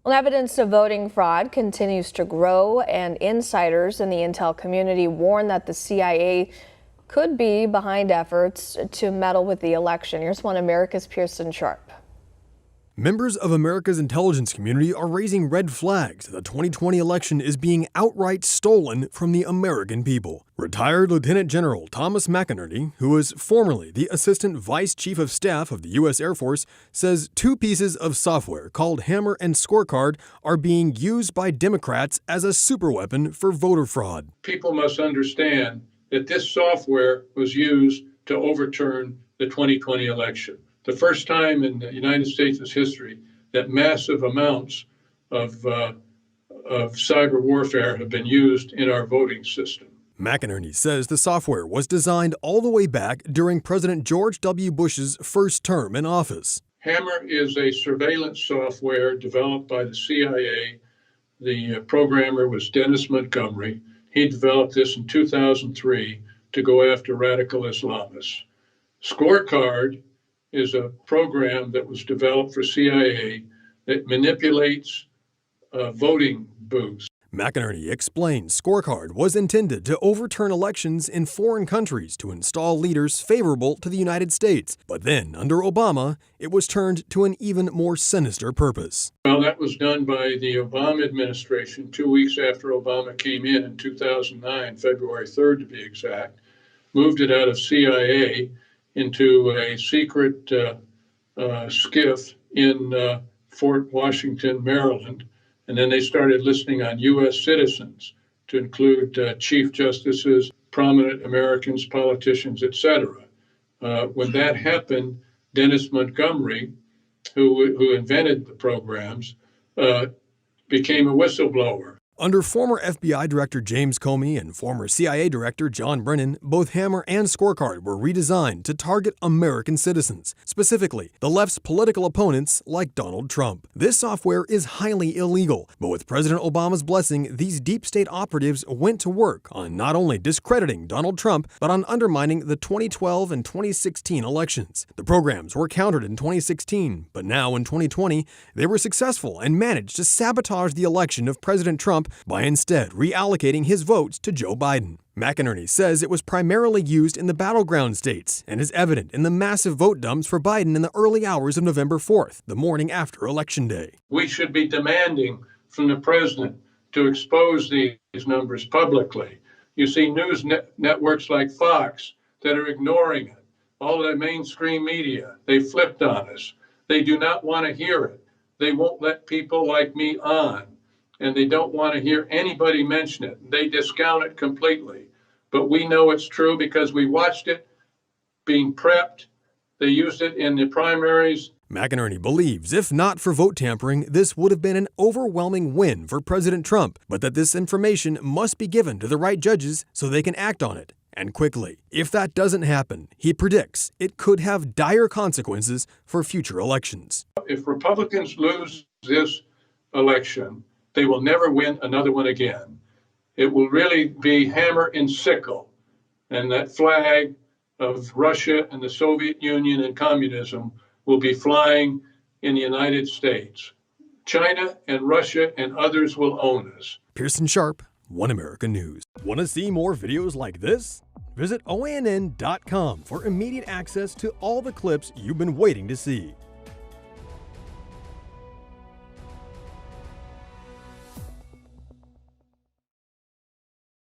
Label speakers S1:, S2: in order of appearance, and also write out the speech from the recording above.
S1: Well, evidence of voting fraud continues to grow, and insiders in the intel community warn that the CIA could be behind efforts to meddle with the election. Here's One America's Pearson Sharp.
S2: Members of America's intelligence community are raising red flags that the 2020 election is being outright stolen from the American people. Retired Lieutenant General Thomas McInerney, who was formerly the Assistant Vice Chief of Staff of the U.S. Air Force, says two pieces of software called Hammer and Scorecard are being used by Democrats as a superweapon for voter fraud.
S3: People must understand that this software was used to overturn the 2020 election. The first time in the United States' history that massive amounts of cyber warfare have been used in our voting system.
S2: McInerney says the software was designed all the way back during President George W. Bush's first term in office.
S3: Hammer is a surveillance software developed by the CIA. The programmer was Dennis Montgomery. He developed this in 2003 to go after radical Islamists. Scorecard is a program that was developed for CIA that manipulates voting booths.
S2: McInerney explains Scorecard was intended to overturn elections in foreign countries to install leaders favorable to the United States. But then, under Obama, it was turned to an even more sinister purpose.
S3: Well, that was done by the Obama administration 2 weeks after Obama came in 2009, February 3rd to be exact, moved it out of CIA into a secret skiff in Fort Washington, Maryland. And then they started listening on U.S. citizens to include chief justices, prominent Americans, politicians, etc. When that happened, Dennis Montgomery, who invented the programs, became a whistleblower.
S2: Under former FBI Director James Comey and former CIA Director John Brennan, both Hammer and Scorecard were redesigned to target American citizens, specifically the left's political opponents like Donald Trump. This software is highly illegal, but with President Obama's blessing, these deep state operatives went to work on not only discrediting Donald Trump, but on undermining the 2012 and 2016 elections. The programs were countered in 2016, but now in 2020, they were successful and managed to sabotage the election of President Trump by instead reallocating his votes to Joe Biden. McInerney says it was primarily used in the battleground states and is evident in the massive vote dumps for Biden in the early hours of November 4th, the morning after Election Day.
S3: We should be demanding from the president to expose these numbers publicly. You see news networks like Fox that are ignoring it. All the mainstream media, they flipped on us. They do not want to hear it. They won't let people like me on. And they don't want to hear anybody mention it. They discount it completely. But we know it's true because we watched it being prepped. They used it in the primaries.
S2: McInerney believes if not for vote tampering, this would have been an overwhelming win for President Trump, but that this information must be given to the right judges so they can act on it, and quickly. If that doesn't happen, he predicts it could have dire consequences for future elections.
S3: If Republicans lose this election, they will never win another one again. It will really be hammer and sickle. And that flag of Russia and the Soviet Union and communism will be flying in the United States. China and Russia and others will own us.
S2: Pearson Sharp, One America News. Want to see more videos like this? Visit OANN.com for immediate access to all the clips you've been waiting to see.